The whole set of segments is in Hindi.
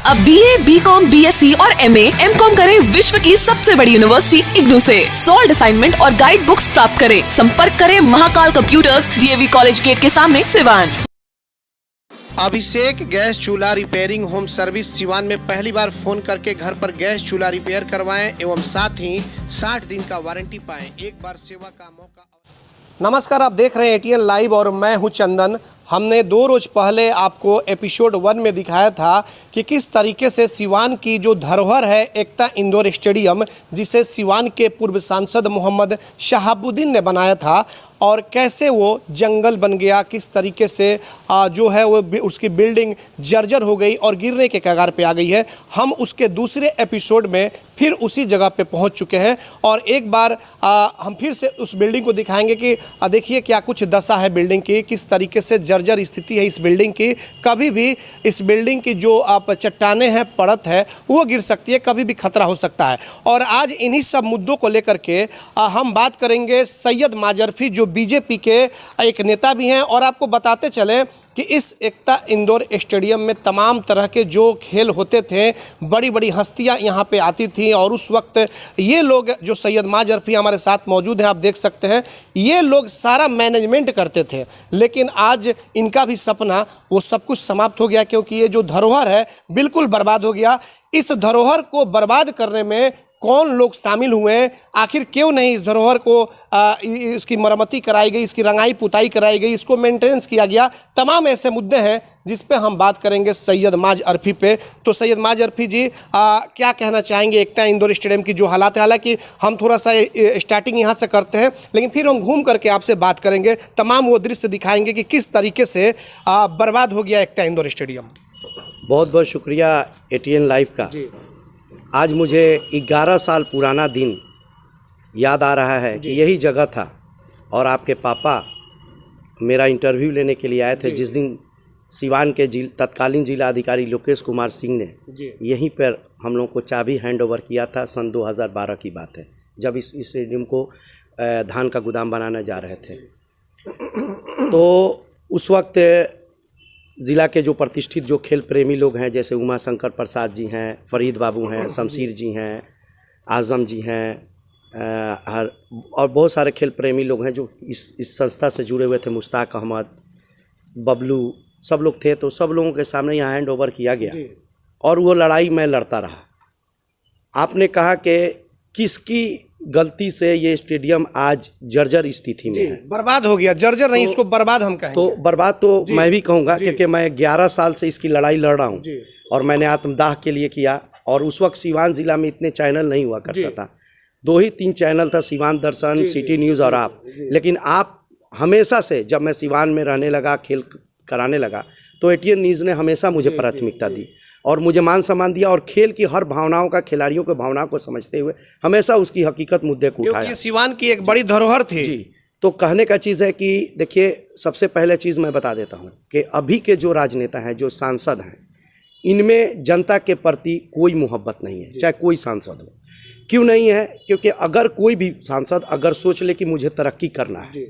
अब BA, BCom, BSc और MA, MCom करें विश्व की सबसे बड़ी यूनिवर्सिटी इग्नू से। सॉल्ड असाइनमेंट और गाइड बुक्स प्राप्त करें। संपर्क करें Mahakal computers, DAV college gate के सामने, सिवान। अभिषेक गैस चूल्हा रिपेयरिंग होम सर्विस सिवान में पहली बार फोन करके घर पर गैस चूल्हा रिपेयर करवाएं एवं साथ ही 60 दिन का वारंटी पाएं। एक बार सेवा का मौका। नमस्कार, आप देख रहे हैं ATN लाइव और मैं हूं चंदन। हमने 2 रोज पहले आपको एपिसोड 1 में दिखाया था कि किस तरीके से सिवान की जो धरोहर है एकता इंडोर स्टेडियम, जिसे सिवान के पूर्व सांसद मोहम्मद शहाबुद्दीन ने बनाया था, और कैसे वो जंगल बन गया, किस तरीके से जो है वो उसकी बिल्डिंग जर्जर हो गई और गिरने के कगार पे आ गई है। हम उसके दूसरे एपिसोड में फिर उसी जगह पे पहुंच चुके हैं और एक बार हम फिर से उस बिल्डिंग को दिखाएंगे कि देखिए क्या कुछ दशा है बिल्डिंग की, किस तरीके से जर्जर स्थिति है इस बिल्डिंग की। कभी भी इस बिल्डिंग की जो आप चट्टानें हैं, परत है, वो गिर सकती है, कभी भी खतरा हो सकता है। और आज इन्हीं सब मुद्दों को लेकर के हम बात करेंगे सैयद माजरफी, जो बीजेपी के एक नेता भी हैं। और आपको बताते चले कि इस एकता इंडोर स्टेडियम में तमाम तरह के जो खेल होते थे, बड़ी बड़ी हस्तियां यहां पे आती थी और उस वक्त ये लोग, जो सैयद माजरफी हमारे साथ मौजूद हैं, आप देख सकते हैं, ये लोग सारा मैनेजमेंट करते थे। लेकिन आज इनका भी सपना वो सब कुछ समाप्त हो गया, क्योंकि ये जो धरोहर है बिल्कुल बर्बाद हो गया। इस धरोहर को बर्बाद करने में कौन लोग शामिल हुए हैं, आखिर क्यों नहीं इस धरोहर को इसकी मरम्मती कराई गई, इसकी रंगाई पुताई कराई गई, इसको मेंटेनेंस किया गया, तमाम ऐसे मुद्दे हैं जिस पे हम बात करेंगे सैयद माजरफी पे। तो सैयद माजरफी जी, क्या कहना चाहेंगे एकता इंडोर स्टेडियम की जो हालात है? हालांकि हम थोड़ा सा स्टार्टिंग यहाँ से करते हैं, लेकिन फिर हम घूम करके आपसे बात करेंगे, तमाम वो दृश्य दिखाएंगे कि किस तरीके से बर्बाद हो गया एकता इंडोर स्टेडियम। बहुत बहुत शुक्रिया ATN लाइव का। आज मुझे 11 साल पुराना दिन याद आ रहा है कि यही जगह था और आपके पापा मेरा इंटरव्यू लेने के लिए आए थे, जिस दिन सिवान के तत्कालीन जिला अधिकारी लोकेश कुमार सिंह ने यहीं पर हम लोगों को चाबी हैंड ओवर किया था। सन 2012 की बात है, जब इस स्टेडियम को धान का गोदाम बनाने जा रहे थे। तो उस वक्त ज़िला के जो प्रतिष्ठित जो खेल प्रेमी लोग हैं, जैसे उमा शंकर प्रसाद जी हैं, फरीद बाबू हैं, शमशीर जी हैं, आज़म जी हैं, और बहुत सारे खेल प्रेमी लोग हैं जो इस संस्था से जुड़े हुए थे, मुश्ताक अहमद, बबलू, सब लोग थे। तो सब लोगों के सामने यहाँ हैंड ओवर किया गया और वो लड़ाई मैं लड़ता रहा। आपने कहा कि किसकी गलती से ये स्टेडियम आज जर्जर स्थिति में है, बर्बाद हो गया। जर्जर नहीं, इसको बर्बाद हम कहेंगे। तो बर्बाद तो मैं भी कहूँगा, क्योंकि मैं 11 साल से इसकी लड़ाई लड़ रहा हूँ और मैंने आत्मदाह के लिए किया। और उस वक्त सिवान ज़िला में इतने चैनल नहीं हुआ करता था, 2 ही 3 चैनल था, सिवान दर्शन, सिटी न्यूज़ और आप। लेकिन आप हमेशा से, जब मैं सिवान में रहने लगा, खेल कराने लगा, तो ATN न्यूज़ ने हमेशा मुझे प्राथमिकता दी और मुझे मान सम्मान दिया, और खेल की हर भावनाओं का, खिलाड़ियों के भावनाओं को समझते हुए हमेशा उसकी हकीकत मुद्दे को उठाया। ये सिवान की एक बड़ी धरोहर थी जी। तो कहने का चीज़ है कि देखिए, सबसे पहले चीज़ मैं बता देता हूँ कि अभी के जो राजनेता हैं, जो सांसद हैं, इनमें जनता के प्रति कोई मोहब्बत नहीं है, चाहे कोई सांसद हो। क्यों नहीं है? क्योंकि अगर कोई भी सांसद अगर सोच ले कि मुझे तरक्की करना है,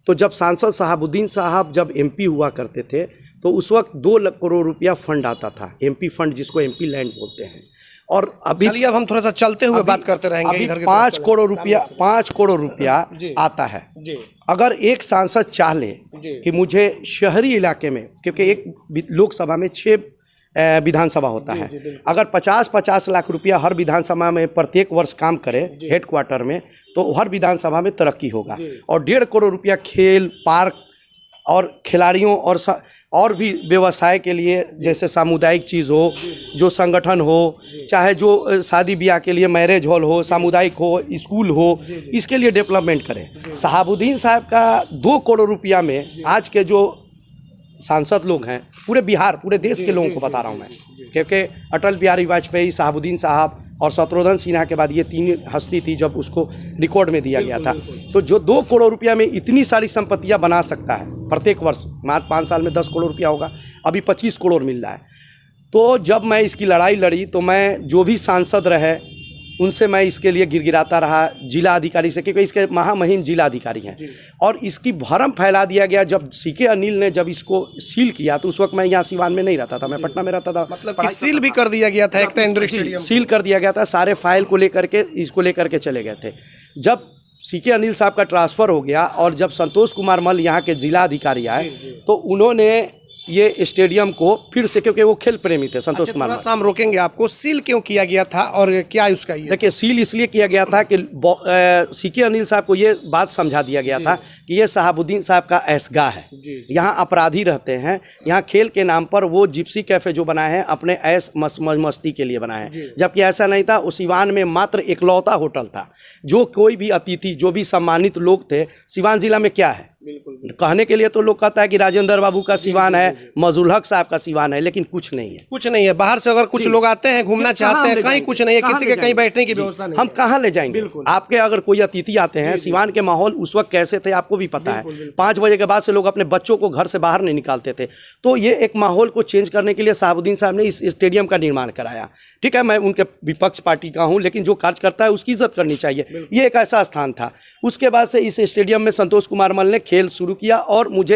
तो जब सांसद शहाबुद्दीन साहब जब MP हुआ करते थे, तो उस वक्त 2 लाख करोड़ रुपया फंड आता था, MP फंड, जिसको MP लैंड बोलते हैं। और अभी अब हम थोड़ा सा चलते हुए बात करते रहेंगे। अभी 5 करोड़ रुपया आता है। अगर एक सांसद चाह ले कि मुझे शहरी इलाके में, क्योंकि एक लोकसभा में 6 विधानसभा होता है, अगर 50-50 लाख रुपया हर विधानसभा में प्रत्येक वर्ष काम करे हेडक्वार्टर में, तो हर विधानसभा में तरक्की होगा। और 1.5 करोड़ रुपया खेल, पार्क और खिलाड़ियों और भी व्यवसाय के लिए, जैसे सामुदायिक चीज़ हो, जो संगठन हो, चाहे जो शादी ब्याह के लिए मैरिज हॉल हो, सामुदायिक हो, स्कूल हो, इसके लिए डेवलपमेंट करें। शहाबुद्दीन साहब का 2 करोड़ रुपया में आज के जो सांसद लोग हैं, पूरे बिहार, पूरे देश के लोगों को बता रहा हूँ मैं, क्योंकि अटल बिहारी वाजपेयी, शहाबुद्दीन साहब और शत्रुघ्न सिन्हा के बाद ये 3 हस्ती थी जब उसको रिकॉर्ड में दिया गया था। तो जो 2 करोड़ रुपया में इतनी सारी संपत्तियां बना सकता है प्रत्येक वर्ष, मात्र 5 साल में 10 करोड़ रुपया होगा, अभी 25 करोड़ मिल रहा है। तो जब मैं इसकी लड़ाई लड़ी, तो मैं जो भी सांसद रहे उनसे मैं इसके लिए गिड़गिड़ाता रहा जिला अधिकारी से, क्योंकि इसके महामहिम जिला अधिकारी हैं। और इसकी भरम फैला दिया गया। जब सीके अनिल ने जब इसको सील किया तो उस वक्त मैं यहाँ सिवान में नहीं रहता था, मैं पटना में रहता था। मतलब कि सील भी कर दिया गया था एकता इंडोर स्टेडियम, सील कर दिया गया था, सारे फाइल को लेकर के इसको लेकर के चले गए थे। जब सीके अनिल साहब का ट्रांसफ़र हो गया और जब संतोष कुमार मल यहाँ के जिला अधिकारी आए तो उन्होंने ये स्टेडियम को फिर से, क्योंकि वो खेल प्रेमी थे संतोष कुमार मल। हम रोकेंगे आपको, सील क्यों किया गया था और क्या उसका ये? देखिए, सील इसलिए किया गया था कि सीके अनिल साहब को ये बात समझा दिया गया था कि ये शहाबुद्दीन साहब का ऐशगाह है, यहाँ अपराधी रहते हैं, यहाँ खेल के नाम पर वो जिप्सी कैफे जो बनाए हैं अपने ऐश मस्ती के लिए बनाए हैं, जबकि ऐसा नहीं था। उस सिवान में मात्र इकलौता होटल था। जो कोई भी अतिथि, जो भी सम्मानित लोग थे, सिवान जिला में क्या है कहने के लिए तो लोग कहता है कि राजेंद्र बाबू का सिवान है, मजूल हक साहब का सिवान है, लेकिन कुछ नहीं है, कुछ नहीं है। बाहर से अगर कुछ लोग आते हैं घूमना चाहते हैं, कहीं कुछ नहीं है, किसी के कहीं बैठने की व्यवस्था नहीं, हम कहाँ ले जाएंगे? आपके अगर कोई अतिथि आते हैं, सिवान के माहौल उस वक्त कैसे थे आपको भी पता है। 5 बजे के बाद से लोग अपने बच्चों को घर से बाहर नहीं निकालते थे। तो ये एक माहौल को चेंज करने के लिए शहाबुद्दीन साहब ने इस स्टेडियम का निर्माण कराया। ठीक है, मैं उनके विपक्ष पार्टी का हूँ, लेकिन जो कार्य करता है उसकी इज्जत करनी चाहिए। ये एक ऐसा स्थान था। उसके बाद से इस स्टेडियम में संतोष कुमार मल ने खेल शुरू किया और मुझे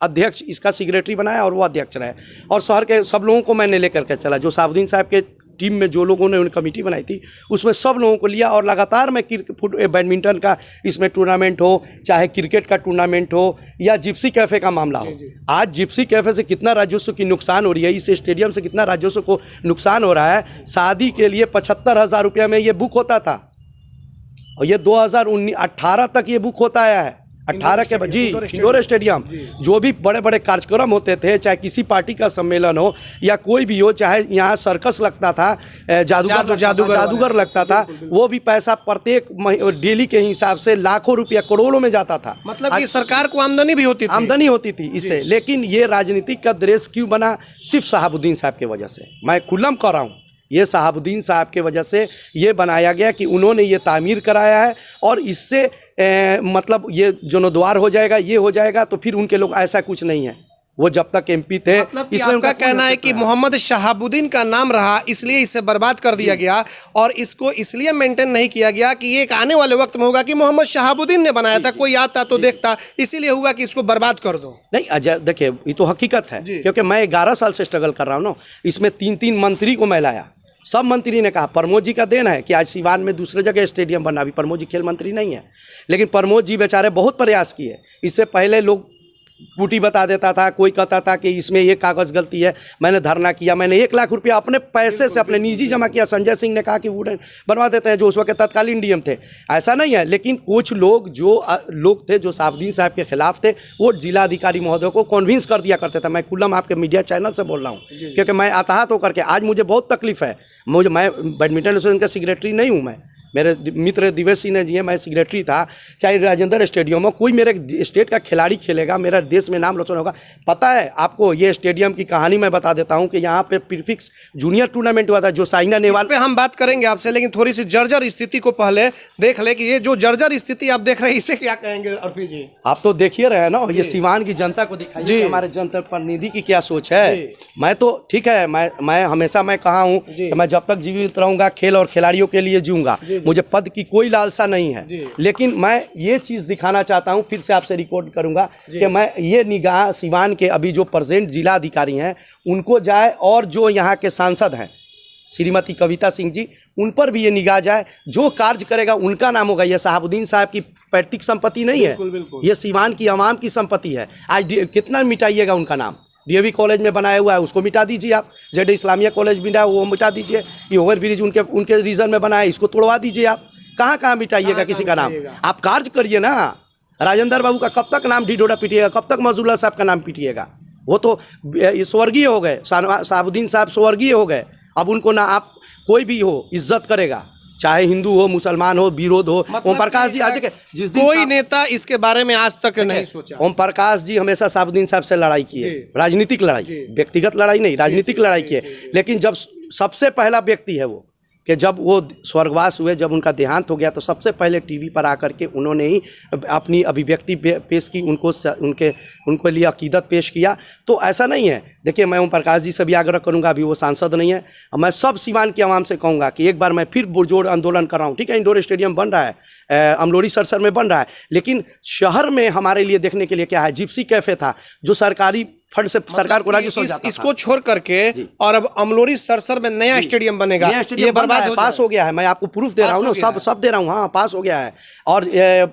अध्यक्ष, इसका सेक्रेटरी बनाया और वो अध्यक्ष रहे। और शहर के सब लोगों को मैंने लेकर के चला। जो शहाबुद्दीन साहब के टीम में जो लोगों ने उन्हें कमेटी बनाई थी उसमें सब लोगों को लिया और लगातार मैं बैडमिंटन का इसमें टूर्नामेंट हो, चाहे क्रिकेट का टूर्नामेंट हो या जिप्सी कैफ़े का मामला हो। आज जिप्सी कैफ़े से कितना राजस्व की नुकसान हो रही है, इस स्टेडियम से कितना राजस्व को नुकसान हो रहा है। शादी के लिए 75,000 रुपये में ये बुक होता था और ये 2018 तक ये बुक होता आया है। 18 के जी इंडोर स्टेडियम, जो भी बड़े बड़े कार्यक्रम होते थे, चाहे किसी पार्टी का सम्मेलन हो या कोई भी हो, चाहे यहाँ सर्कस लगता था, जादूगर लगता था, वो भी पैसा प्रत्येक डेली के हिसाब से लाखों रुपया, करोड़ों में जाता था। मतलब कि सरकार को आमदनी भी होती थी, आमदनी होती थी इससे। लेकिन ये राजनीतिक का दृश्य क्यों बना? सिर्फ शहाबुद्दीन साहब की वजह से। मैं खुल्लम कर रहा हूँ, ये शहाबुद्दीन साहब के वजह से ये बनाया गया कि उन्होंने ये तामीर कराया है और इससे मतलब ये जोनोद्वार हो जाएगा, ये हो जाएगा। तो फिर उनके लोग, ऐसा कुछ नहीं है। वो जब तक एमपी थे, मतलब इसमें उनका कहना है कि मोहम्मद शहाबुद्दीन का नाम रहा, इसलिए इसे बर्बाद कर दिया गया और इसको इसलिए मेंटेन नहीं किया गया कि ये एक आने वाले वक्त में होगा कि मोहम्मद शहाबुद्दीन ने बनाया था, कोई आता तो देखता, इसीलिए हुआ कि इसको बर्बाद कर दो। नहीं अजय, देखिए ये तो हकीकत है, क्योंकि मैं 11 साल से स्ट्रगल कर रहा हूँ ना। इसमें 3 मंत्री को मैं लाया, सब मंत्री ने कहा। प्रमोद जी का देन है कि आज सिवान में दूसरे जगह स्टेडियम बना। अभी प्रमोद जी खेल मंत्री नहीं है, लेकिन प्रमोद जी बेचारे बहुत प्रयास किए। इससे पहले लोग टूटी बता देता था, कोई कहता था कि इसमें ये कागज़ गलती है। मैंने धरना किया, मैंने 1 लाख रुपया अपने पैसे से, अपने निजी जमा किया। संजय सिंह ने कहा कि वुडन बनवा देते हैं, जो उस वक्त तत्कालीन डीएम थे। ऐसा नहीं है, लेकिन कुछ लोग लोग थे जो शहाबुद्दीन साहब के खिलाफ थे, वो जिला अधिकारी महोदय को कन्विंस कर दिया करते थे। मैं खुल्लम आपके मीडिया चैनल से बोल रहा हूँ, क्योंकि मैं आताहत होकर के आज मुझे बहुत तकलीफ है। मैं बैडमिंटन एसोसिएशन का सेक्रेटरी नहीं हूँ, मैं मेरे मित्र दिवेश सिंह ने जी है, मैं सेक्रेटरी था। चाहे राजेंद्र स्टेडियम हो, कोई मेरे स्टेट का खिलाड़ी खेलेगा, मेरा देश में नाम रोशन होगा। पता है आपको, ये स्टेडियम की कहानी मैं बता देता हूँ कि यहाँ पे प्रीफिक्स जूनियर टूर्नामेंट हुआ था, जो साइना नेहवाल पे हम बात करेंगे आपसे, लेकिन थोड़ी सी जर्जर स्थिति को पहले देख ले कि ये जो जर्जर स्थिति आप देख रहे हैं, इसे क्या कहेंगे अर्फी जी? आप तो देखिए रहे ना, ये सिवान की जनता को दिखाइए हमारे जनप्रतिनिधि की क्या सोच है। मैं तो ठीक है, मैं हमेशा मैं कहा हूँ कि मैं जब तक जीवित रहूँगा खेल और खिलाड़ियों के लिए जीऊँगा, मुझे पद की कोई लालसा नहीं है। लेकिन मैं ये चीज़ दिखाना चाहता हूँ, फिर से आपसे रिकॉर्ड करूँगा कि मैं ये निगाह सिवान के अभी जो प्रेजेंट जिला अधिकारी हैं उनको जाए, और जो यहाँ के सांसद हैं श्रीमती कविता सिंह जी, उन पर भी ये निगाह जाए। जो कार्य करेगा उनका नाम होगा। ये शहाबुद्दीन साहब की पैतृक संपत्ति नहीं है, ये सिवान की आवाम की संपत्ति है। आज कितना मिटाइएगा उनका नाम? डीएवी कॉलेज में बनाया हुआ है, उसको मिटा दीजिए आप। जेड इस्लामिया कॉलेज मिटा, वो मिटा दीजिए। ये ओवर ब्रिज उनके रीजन में बनाया, इसको तोड़वा दीजिए आप। कहाँ कहाँ मिटाइएगा किसी का नाम? आप कार्य करिए ना। राजेंद्र बाबू का कब तक नाम ढिढोरा पीटिएगा? कब तक मजूल्ला साहब का नाम पीटिएगा? वो तो स्वर्गीय हो गए, शहाबुद्दीन साहब स्वर्गीय हो गए। अब उनको ना आप कोई भी हो इज्जत करेगा, चाहे हिंदू हो, मुसलमान हो, विरोध हो। ओम प्रकाश जी, आज जिस दिन कोई नेता इसके बारे में आज तक नहीं सोचा। ओम प्रकाश जी हमेशा शहाबुद्दीन साहब से लड़ाई की है, राजनीतिक लड़ाई, व्यक्तिगत लड़ाई नहीं, राजनीतिक लड़ाई की है। लेकिन जब सबसे पहला व्यक्ति है वो कि जब वो स्वर्गवास हुए, जब उनका देहांत हो गया, तो सबसे पहले टीवी पर आकर के उन्होंने ही अपनी अभिव्यक्ति पेश की, उनके लिए अकीदत पेश किया। तो ऐसा नहीं है। देखिए, मैं ओम प्रकाश जी से भी आग्रह करूंगा, अभी वो सांसद नहीं है, मैं सब सीवान की आवाम से कहूँगा कि एक बार मैं फिर पुरजोर आंदोलन कर रहा हूँ। ठीक है, इंडोर स्टेडियम बन रहा है, अमलोरी सरसर में बन रहा है, लेकिन शहर में हमारे लिए देखने के लिए क्या है, जिप्सी कैफ़े था जो सरकारी फंड से सरकार को राजस्व जाता था। इसको छोड़ करके और अब अमलोरी सरसर में नया स्टेडियम बनेगा, ये बर्बाद पास हो गया है। मैं आपको प्रूफ दे रहा हूँ ना, सब दे रहा हूँ। हाँ, पास हो गया है। और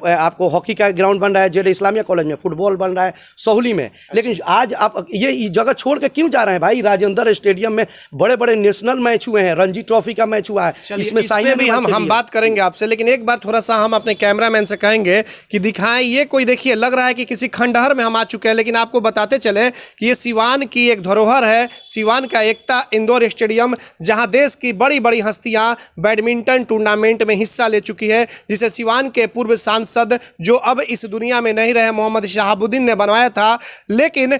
आपको हॉकी का ग्राउंड बन रहा है जेड इस्लामिया कॉलेज में, फुटबॉल बन रहा है सोहली में। लेकिन आज आप ये जगह छोड़ के क्यों जा रहे हैं भाई? राजेंद्र स्टेडियम में बड़े बड़े नेशनल मैच हुए हैं, रणजी ट्रॉफी का मैच हुआ है, इसमें भी हम बात करेंगे आपसे। लेकिन एक बार थोड़ा सा हम अपने कैमरामैन से कहेंगे कि दिखाएं ये कोई, देखिए लग रहा है कि किसी खंडहर में हम आ चुके हैं, लेकिन आपको बताते चले कि ये सिवान की एक धरोहर है, सिवान का एकता इंडोर स्टेडियम, जहां देश की बड़ी बड़ी हस्तियां बैडमिंटन टूर्नामेंट में हिस्सा ले चुकी है, जिसे सिवान के पूर्व सांसद जो अब इस दुनिया में नहीं रहे मोहम्मद शहाबुद्दीन ने बनवाया था। लेकिन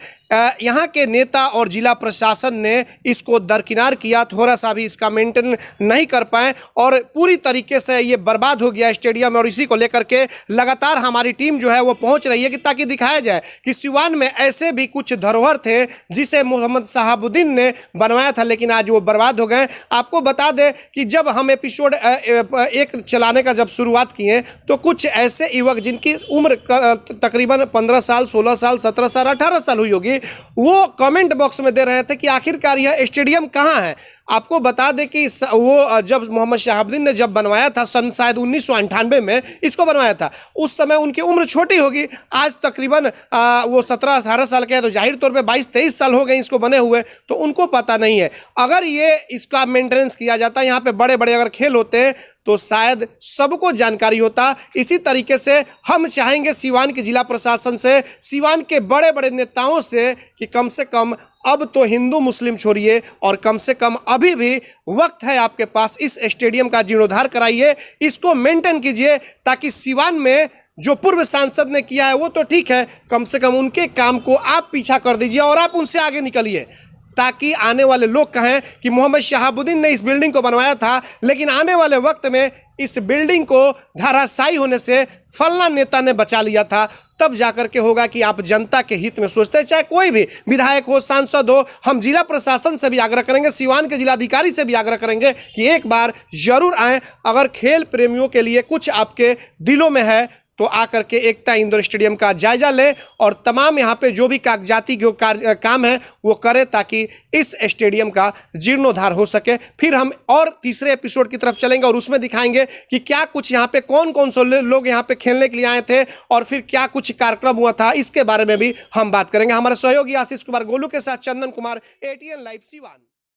यहाँ के नेता और जिला प्रशासन ने इसको दरकिनार किया, थोड़ा सा भी इसका मेंटेन नहीं कर पाए और पूरी तरीके से ये बर्बाद हो गया स्टेडियम। और इसी को लेकर के लगातार हमारी टीम जो है वो पहुँच रही है कि ताकि दिखाया जाए कि सिवान में ऐसे भी कुछ धरोहर थे जिसे मोहम्मद शहाबुद्दीन ने बनवाया था, लेकिन आज वो बर्बाद हो गए। आपको बता दें कि जब हम एपिसोड 1 चलाने का जब शुरुआत किए तो कुछ ऐसे युवक जिनकी उम्र तकरीबन 15 साल, 16 साल, 17 साल, 18 साल हुई होगी, वो कमेंट बॉक्स में दे रहे थे कि आखिरकार यह स्टेडियम कहाँ है। आपको बता दें कि वो जब मोहम्मद शहाबुद्दीन ने जब बनवाया था सन शायद 1998 में इसको बनवाया था, उस समय उनकी उम्र छोटी होगी। आज तकरीबन वो 17-18 साल के हैं, तो जाहिर तौर पे 22-23 साल हो गए इसको बने हुए, तो उनको पता नहीं है। अगर ये इसका मेंटेनेंस किया जाता, यहाँ पे बड़े बड़े अगर खेल होते तो शायद सबको जानकारी होता। इसी तरीके से हम चाहेंगे सिवान के जिला प्रशासन से, सिवान के बड़े बड़े नेताओं से कि कम से कम अब तो हिंदू मुस्लिम छोड़िए और कम से कम अभी भी वक्त है आपके पास, इस स्टेडियम का जीर्णोद्धार कराइए, इसको मेंटेन कीजिए, ताकि सिवान में जो पूर्व सांसद ने किया है वो तो ठीक है, कम से कम उनके काम को आप पीछा कर दीजिए और आप उनसे आगे निकलिए, ताकि आने वाले लोग कहें कि मोहम्मद शहाबुद्दीन ने इस बिल्डिंग को बनवाया था, लेकिन आने वाले वक्त में इस बिल्डिंग को धराशायी होने से फलना नेता ने बचा लिया था। तब जाकर के होगा कि आप जनता के हित में सोचते हैं, चाहे कोई भी विधायक हो, सांसद हो। हम जिला प्रशासन से भी आग्रह करेंगे, सिवान के जिलाधिकारी से भी आग्रह करेंगे कि एक बार जरूर आएँ। अगर खेल प्रेमियों के लिए कुछ आपके दिलों में है तो आकर के एकता इंडोर स्टेडियम का जायजा लें और तमाम यहाँ पे जो भी कागजाती जो काम है वो करें, ताकि इस स्टेडियम का जीर्णोद्धार हो सके। फिर हम और तीसरे एपिसोड की तरफ चलेंगे और उसमें दिखाएंगे कि क्या कुछ यहाँ पे कौन कौन से लोग यहाँ पे खेलने के लिए आए थे और फिर क्या कुछ कार्यक्रम हुआ था, इसके बारे में भी हम बात करेंगे। हमारे सहयोगी आशीष कुमार गोलू के साथ चंदन कुमार, ATN लाइव सिवान।